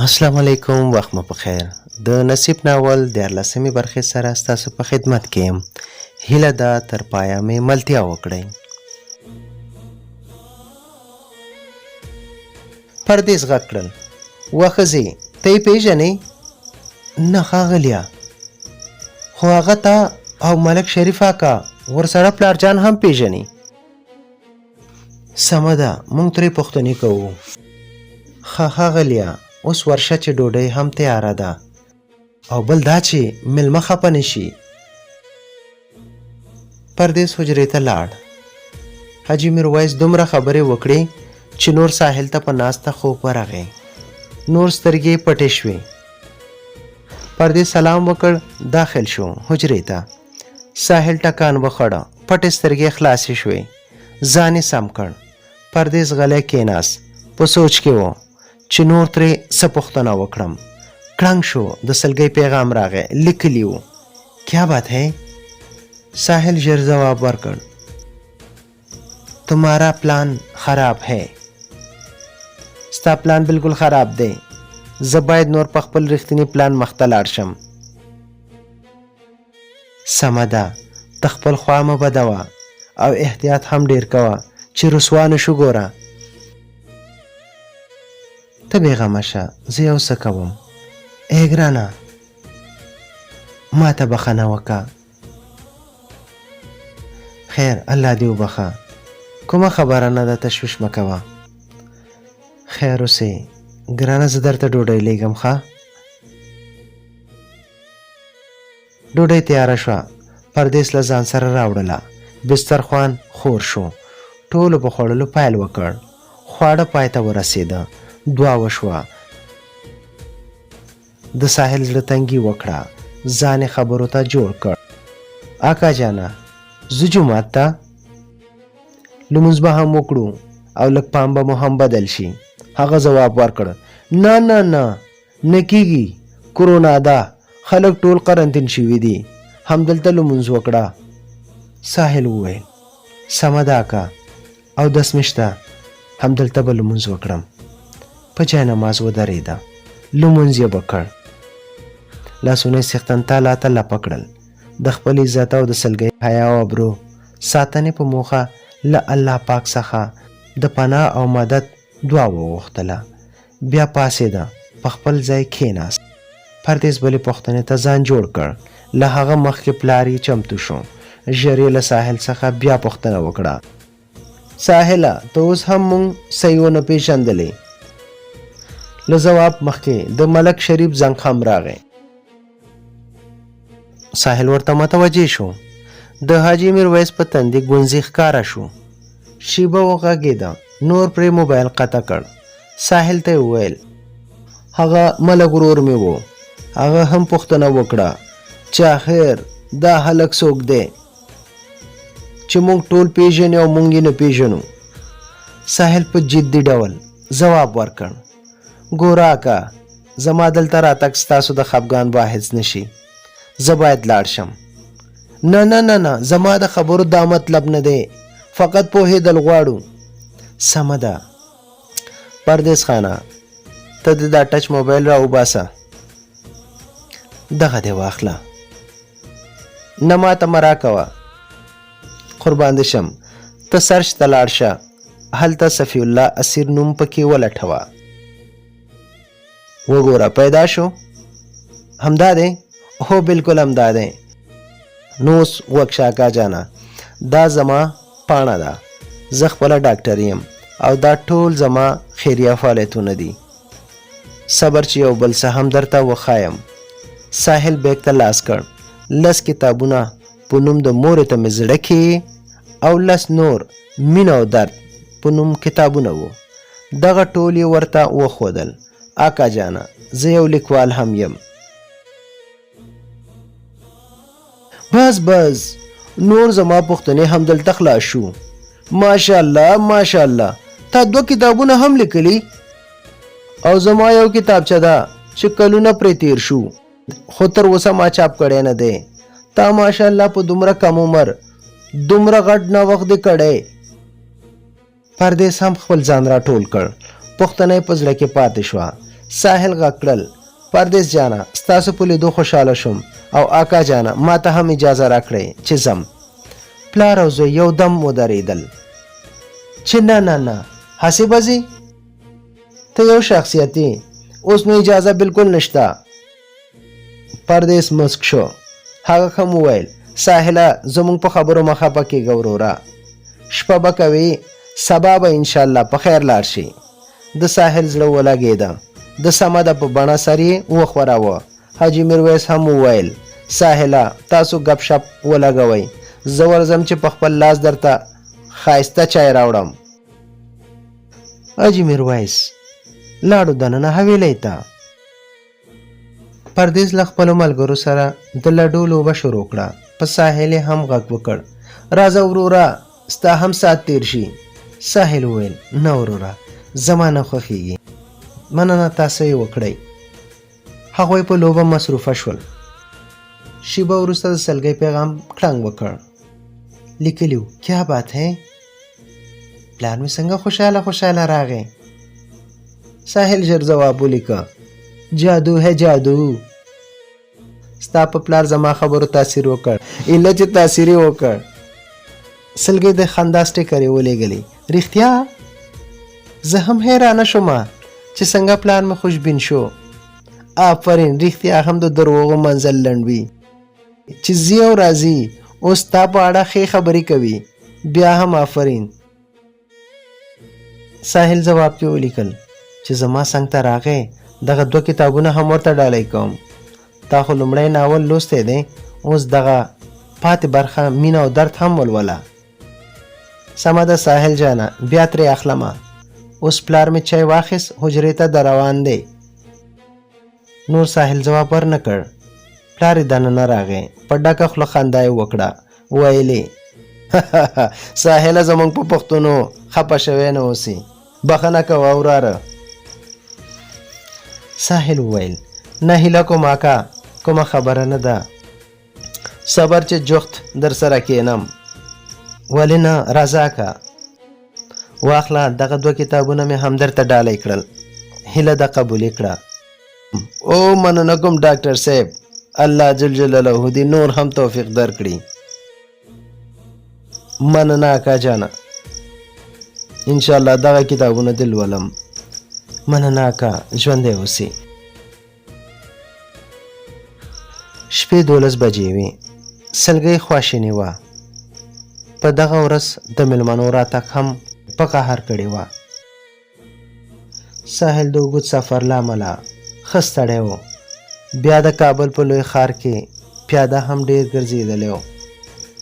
السلام علیکم، وخت مو په خیر. د نصیب ناول دیارلسمې برخې سره ستاسو په خدمت کې یم. هیله ده تر پایه مې ملتیا وکړئ. پردیس غږ کړل: وا ښځې، ته یې پیژنې؟ نه ښاغلیه، خو هغه تا او ملک شریف اکا ورسره پلارجان هم پیژني. سمه ده، موږ ترې پوښتنې کوو. ښه ښاغلیه، اوس ورشه چې ډوډۍ هم تیاره ده، او بل دا چې میلمه خفه نه شي. پردیس حجرې ته لاړ. حاجي میرویس دومره خبرې وکړې چې نور ساحل ته په ناسته خوب ورغی. نور سترګې پټې شوې. پردیس سلام وکړ، داخل شو حجرې ته. ساحل ټکان وخوړه، پټې سترګې خلاصې شوې. ځان یې سم کړ. پردیس غلی کېناست، په سوچ کې و چې نور ترې څه پوښتنه وکړم. کړنګ شو، د سلګۍ پیغام راغی، لیکلی و: کیا بات ہے؟ ساحل ژر ځواب ورکړ: تمہارا پلان خراب ہے. ستا پلان بالکل خراب دی. زه باید نور په خپل رښتینی پلان مخته لاړ شم. سمه ده، ته خپل خوا مه بدوه او احتیاط هم ډیر کوه چې رسوا نه شو. ګوره ته بېغمه شه، زه یو څه کوم. ای ګرانه، ما ته بخښنه وکړه. خیر، الله دې وبخښه. کومه خبره نه ده، تشویش مه کوه. خیر اوسې ګرانه، زه درته ډوډۍ لیږم. ښه، ډوډۍ تیاره شوه. پردیس له ځان سره راوړله. بسترخوان خور شو. ټولو په خوړلو پیل وکړ. خواړه پای ته ورسېده. دعا وشوه. د ساحل زړه تنګي وکړه. ځان یې خبرو ته جوړ کړ. اکا جانه، زه جومات ته؟ لمونځ به هم وکړو او لږ پام به مو هم بدل شي. هغه ځواب ورکړ: نه نه نه، نه کېږي، کرونا ده، خلک ټول قرنطین شوي دي، همدلته لمونځ وکړه. ساحل وویل: سمه ده اکا، او دس مې شته، همدلته به لمونځ وکړم. په جای نماز ودرېده. لمونځ یې وکړ. لاسونه یې څښتن تعالی ته لپه کړل. د خپل عزت او د سلګۍ حیا او ابرو ساتنې په موخه له الله پاک څخه د پناه او مدد دعا وغوښتله. بیا پاڅېده، په خپل ځای کېناست. پردیس بلې پوښتنې ته ځان جوړ کړ. له هغه مخکې پلار یې چمتو شو. ژر یې له ساحل څخه بیا پوښتنه وکړه: ساحله، ته اوس هم موږ صحیح ونه پېژندلې؟ له ځواب مخکې د ملک شریف زنګ هم راغی. ساحل ورته متوجه شو. د حاجي میرویس په تندي ګونځې ښکاره شو. شیبه وغږېده. نور پرې موبایل قطع کړ. ساحل ته یې وویل: هغه ملک ورور مې و، هغه هم پوښتنه وکړه چې آخر دا هلک څوک دی چې موږ ټول پیژنې او موږ یې نه پیژنو. ساحل په جدي ډول ځواب ورکړ: ګوره اکا، زما دلته راتګ ستاسو د خفګان باعث نشي. زه باید لاړ شم. نه نه نه نه، زما د خبرو دا مطلب نه دی، فقط پوهېدل غواړو. سمه ده. پردیس خانه، ته د دا ټچ موبایل را وباسه. دغه دې واخله. نه ماته مه راکوه، قربان دې شم. ته سرچ ته لاړ شه، هلته صفي الله اسیر نوم پکې ولټوه. وګوره پیدا شو؟ همدا دی؟ هو بالکل همدا دی. نو اوس وکشه اکا جانه، دا زما پاڼه ده. زه خپله ډاکټر یم او دا ټول زما خیریه فعالیتونه دي. صبر چې یو بل څه هم درته وښایم. ساحل بیگ ته لاس کړ. 10 کتابونه په نوم د مورې ته مې زړه کې او 10 نور مینه او درد په نوم کتابونه وو. دغه ټول یې ورته وښودل. اکا جانه، زه یو لیکوال هم یم. بس بس، نور زما پوښتنې هم دلته خلاص شو. ماشاءالله ماشاءالله، تا 2 کتابونه هم لیکلي، او زما یو کتابچه ده چې کلونه پرې تیر شو، خو تر اوسه ما چاپ کړی نه دی. تا ماشاءالله په دومره کم عمر دومره غټ نوښت دې کړی. پردیس هم خپل ځان را ټول کړ. پوښتنه یې په زړه کې پاتې شوه. ساحل غږ کړل پردیس جانا ستاسو په لیدو خوشحاله شوم او آقا جانا ما ته هم اجازه راکړئ چې ځم. پلار او زوی یو دم ودرېدل چې نه نه نه هسې به ځې؟ ته یو شخصیت یې، اوس نو اجازه بالکل نشته. پردیس مسک شو. هغه هم وویل ساحله زموږ په خبرو مه خفه کېږه وروره، شپه به کوې، سبا به انشاءالله په خیر لاړ شي. د ساحل زړه ولګېده. د سمده په بڼه سر یې وښوراوه. حاجي میرویس هم وویل ساحله تاسو ګپ شپ ولګوئ، زه ورځم چې په خپل لاس درته ښایسته چای راوړم. حاجي میرویس لاړو دننه حویلۍ ته. پردیس له خپلو ملګرو سره د لډو لوبه شروع کړه. په ساحل یې هم غږ وکړ راځه وروره ستا هم ساعت تیر شي. ساحل وویل نه وروره زما نه خوښېږي. مننه تاسو یې وکړئ. هغوی په لوبه مصروفه شول. شیبه وروسته د سلګۍ پیغام کړنګ وکړ. لیکلي و کیا بات ہے؟ پلار مې څنګه خوشحاله خوشحاله راغی. ساحل ژر جواب ولیکه جادو ہے جادو. ستا په پلار زما خبرو تاثیر وکړ. ایله چې تاثیر یې وکړ. سلګۍ د خندا سټیکر یې ولېږلې. رښتیا زه هم حیرانه شومه چې څنګه پلار مې خوشبین شو. آفرین رښتیا هم د دروغو منزل لنډ وي چې ځي او راځي. اوس ستا په اړه ښې خبرې کوي. بیا هم آفرین. ساحل جواب کې ولیکل چې زما څنګ ته راغی دغه 2 کتابونه هم ورته ډالۍ کوم. تا خو لومړی ناول لوستی دی، اوس دغه پاتې برخه مینه او درد هم ولوله. سمه ده ساحل جانه بیا ترې اخلمه. اوس پلار مې چای واخیست حجرې ته در روان دی. نور ساحل جواب ورنه کړ. پلار یې دننه راغی. په ډکه خوله خندا یې وکړه. ویلې ساحله زموږ په پښتنو خفه شوی نه اوسې، بخښنه کوه وراره. ساحل وویل نه هیله کوم اکا، کومه خبره نه ده. صبر چې جخت در سره کینم. ولې نه راځه اکا واخله دغه 2 کتابونه مې هم درته ډالۍ کړل. هیله د قبولې کړه. او مننه کوم ډاکټر صاحب، الله جل جلاله دې نور هم توفیق درکړي. مننه اکا جانا، انشاءالله دغه کتابونه دې لولم. مننه اکا ژوندی اوسې. شپې 12 بجې وې. سلګۍ خواشینې وه. په دغه ورځ د مېلمنو راتګ هم په قهر کړې وه. ساحل د اوږد سفر له امله ښه ستړی و. بیا د کابل په لوی ښار کې پیاده هم ډېر ګرځېدلی و،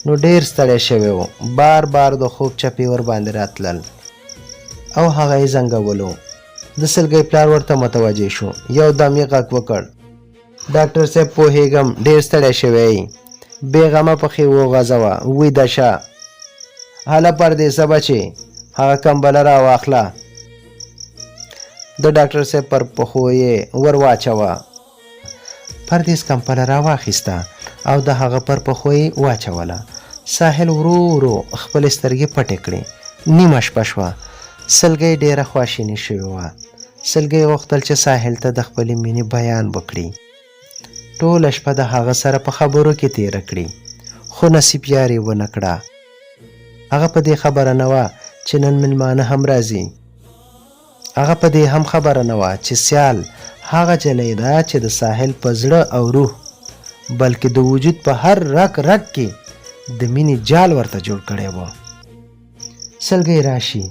نو ډېر ستړی شوی و. بار بار د خوب چپې ور باندې راتلل او هغه یې زنګولو. د سلګۍ پلار ورته متوجه شو. یو دم یې غږ وکړ ډاکټر صاحب پوهېږم ډېر ستړی شوی یې، بېغمه پښې وغځوه، ویده شه. هله پردیسه بچې هغه کمبله را واخله. د ډاکټر صاحب پر پښو یې ور واچوه. پردیس کمبله را واخیسته او د هغه پر پښو یې واچوله. ساحل ورو ورو خپلې سترګې پټې کړې. نیمه شپه شوه. سلګۍ ډېره خواشینې شوې وه. سلګۍ غوښتل چې ساحل ته د خپلې مینې بیان وکړي. ټوله شپه د هغه سره په خبرو کې تېره کړي، خو نصیب یاري ونه کړه. هغه په دې خبره نه وه چې نن مېلمانه هم راځي. هغه په دې هم خبره نه وه چې سیال هغه جلی ده چې د ساحل په زړه او روح بلکې د وجود په هر رګ رګ کې د مینې جال ورته جوړ کړی و. سلګۍ راشي.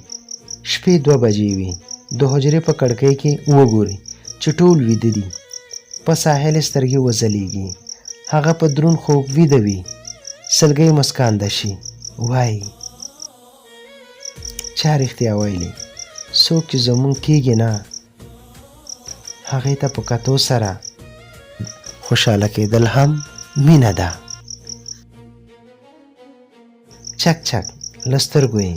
شپې 2 بجې وي. د حجرې په کړکۍ کې وګوري چې ټول ویده دي. په ساحل سترګې وځلېږي. هغه په دروند خوب ویده وي. سلګۍ مسکانده شي. وایي چا رښتیا ویلي، څوک چې زمونږ کېږي نه هغې ته په کتو سره خوشحاله کېدل هم مینه ده. چک چک له سترګو یې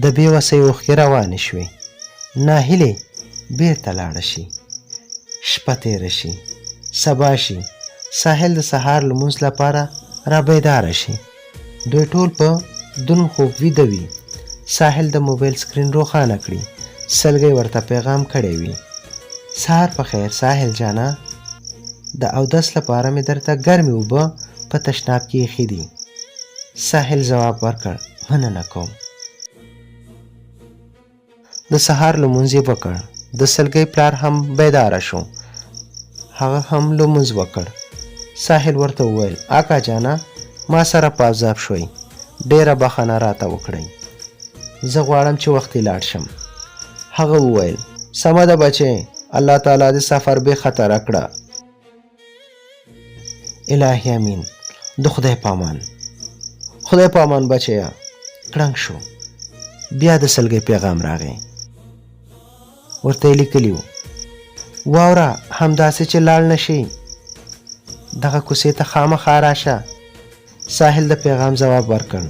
د بې وسۍ اوښکې روانې شوې. ناهیلې بېرته لاړه شي. شپه تېره شي. سبا شي. ساحل د سهار لمونځ لپاره را بیداره شي. دوی ټول په دروند خوب ویده وي. ساحل د موبایل سکرین روښانه کړي. سلګۍ ورته پیغام کړی وي. سهار په خیر ساحل جانا، د اودس لپاره مې درته ګرمې اوبه په تشناب کې ایښي دي. ساحل ځواب ورکړ مننه کوم. د سهار لمونځ یې وکړ. د سلګۍ پلار هم بیداره شو، هغه هم لمونځ وکړ. ساحل ورته وویل اکا جانا ما سره پاذاب شوی، ډیره بخښنه راته وکړئ، زه غواړم چې وختي لاړ شم. هغه وویل سمه ده بچې، الله تعالی دې سفر بې خطره کړه. الهي امین. د خدای پامان. خدای پامان بچیا. کړنګ شو. بیا د سلګۍ پیغام راغی. ورته یې لیکلي وو واوره همداسې چې لاړ نشي، دغه کوڅې ته خامخا راشه. ساحل د پیغام ځواب ورکړ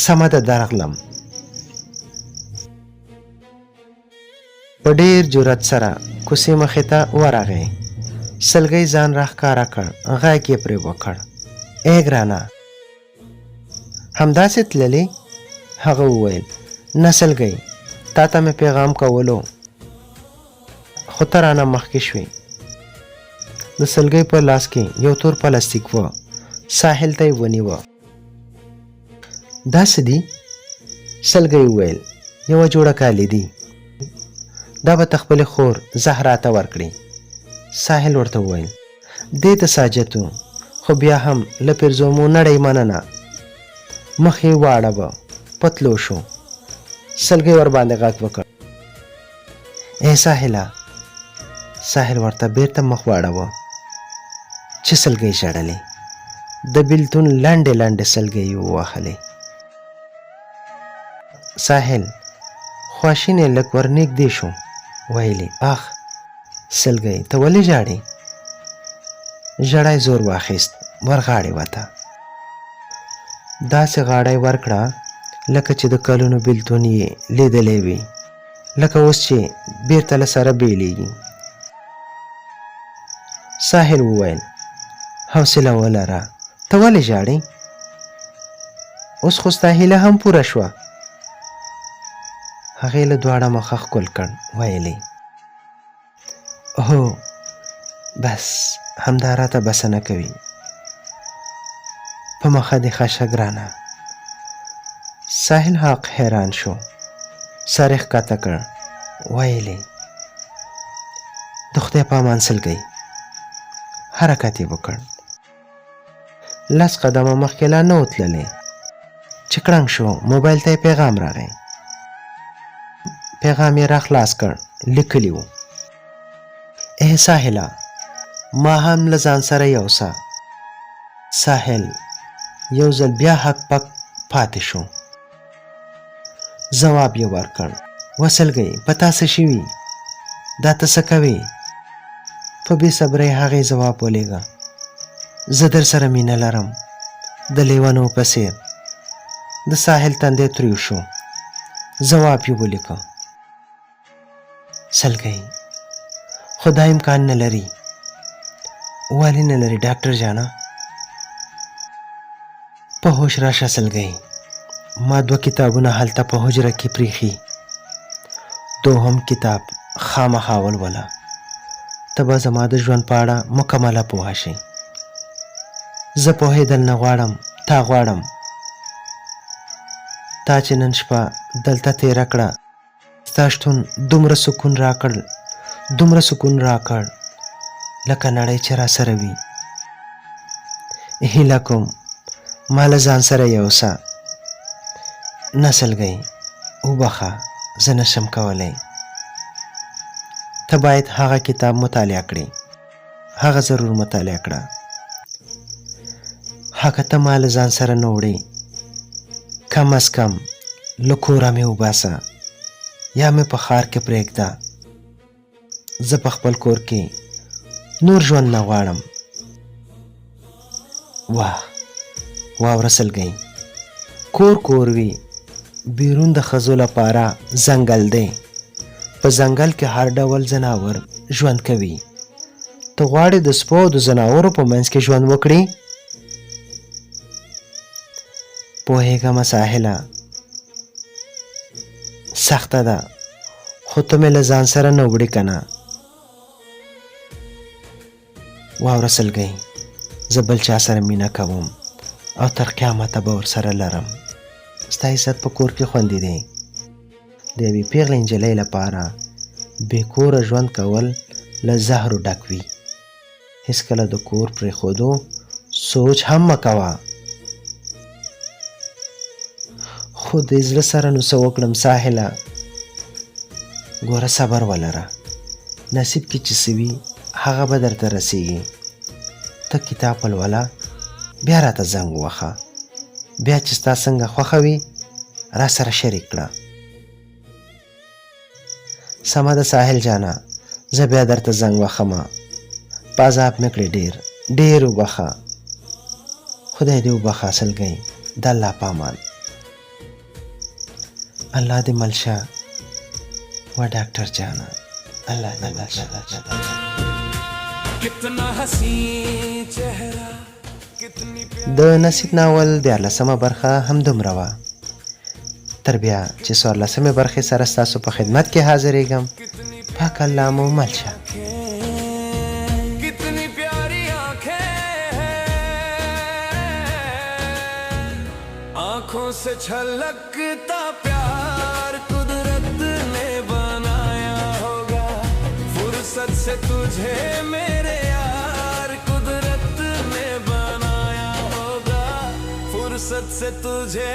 سمه ده درغلم. په ډېر جرأت سره کوڅې مخې ته ورغی. سلګۍ ځان راښکاره کړ، غږ یې پرې وکړ ای ګرانه همداسې تللې؟ هغه وویل نه سلګۍ، تا ته مې پیغام کولو خو ته رانه مخکې شوې. د سلګۍ په لاس کې یو تور پلاستیک و. ساحل ته یې ونیوه. دا څه دي؟ سلګۍ وویل یوه جوړه کالي دي، دا به ته خپلې خور زهرا ته ورکړې. ساحل ورته وویل دې ته ساجت و، خو بیا هم له پیرزومو نړۍ مننه. مخ یې واړوه، پتلو شو. سلګۍ ورباندې غږ وکړ ای ساحله. ساحل ورته بیرته مخ واړوه چې سلګۍ ژړلې. د بیلتون لنډې لنډې سلګۍ یې ووهلې. ساحل خواشینې لږ ورنږدې شو، ویلې اخ سلګۍ ته ولې ژاړې؟ ژړا یې زور واخیست، ورغاړې وته. داسې غاړه یې ورکړه لکه چې د کلونو بیلتون یې لیدلی وي، لکه اوس چې بیرته له سره بیلیږي. ساحل وویل حوصله ولره، ته ولې ژاړې؟ اوس خو ستا هیله هم پوره شوه. هغې له دواړه مخه ښکل کړ، ویلې هو بس همدا راته بسنه کوي. په مخه دې ښه ګرانه. ساحل حق حیران شو، سر یې ښکته کړ، ویلې د خدای په امان سلګۍ. حرکت یې وکړ. 10 قدمه مخکې لا نه و تللی چې کړنګ شو. موبایل ته یې پیغام راغی. پیغام یې را خلاص کړ. لیکلي وو ای ساحله ما هم له ځان سره یوسه. ساحل یو ځل بیا حق پک پاتې شو. ځواب یې ورکړ وسلګۍ په تا څه شوي؟ دا ته څه کوې؟ په بې صبرۍ هغې ځواب ولېږه زه در سره مینه لرم د لیونو په څېر. د ساحل تندی تریو شو. ځواب یې ولیکه سلګۍ خدا امکان نه لري. ولې نه لري ډاکټر جانه؟ په هوش راشه سلګۍ، ما 2 کتابونه هلته په حجره کې پریښي. دوهم کتاب خامخا ولوله، ته به زما د ژوند په اړه مکمله پوهه شې. زه پوهېدل نه غواړم، تا غواړم. تا چې نن شپه دلته تېره کړه، ستا شتون دومره سکون راکړ لکه نړۍ چې را سره وي. هیله کوم ما له ځان سره یوسه. نه سلګۍ وبخه، زه نشم کولی. ته باید هغه کتاب مطالعه کړې. هغه ضرور مطالعه کړه. هغه ته ما له ځان سره نه وړې. کم از کم له کوره مې وباسه یا مې په ښار کې پرېږده. زه په خپل کور کې نور ژوند نه غواړم. واه واوره سلګۍ، کور وي، بیرون د ښځو لپاره ځنګل دی. په ځنګل کې هر ډول ځناور ژوند کوي. ته غواړې د سپو او د ځناورو په منځ کې ژوند وکړې؟ پوهېږمه ساحله سخته ده، خو خو ته مې له ځان سره نه وړې که نه. واوره سلګۍ، زه بل چا سره مینه کوم او تر قیامته به ورسره لرم. ستا عزت په کور کې خوندي دی. د یوې پیغلې نجلۍ لپاره بې کوره ژوند کول له زهرو ډک وي. هېڅکله د کور پرېښودو سوچ هم مه کوه. خو د زړه سره نو څه وکړم ساحله، ګوره صبر ولره. نصیب کې چې څه وي هغه به درته رسیږي. ته کتاب ولوله، بیا راته زنګ ووهه. بیا چې ستا څنګه خوښه وي را سره شریک کړه. سمه ده ساحل جانه، زه بیا درته زنګ وهمه. په عذاب مې کړې ډېر وبخه. خدای دې وبخه سلګۍ، د الله په امان. الله دې ملشه و ډاکټر جانه، الله دې ملشه. د نصیب ناول 14مه برخه همدومره وه. تر بیا چې 14مې برخې سره ستاسو په خدمت کې حاضرېږم، پاک الله مو مل شه. आंखों से छलकता प्यार कुदरत ने बनाया होगा, फुर्सत से तुझे मेरे यार कुदरत ने बनाया होगा, फुर्सत से तुझे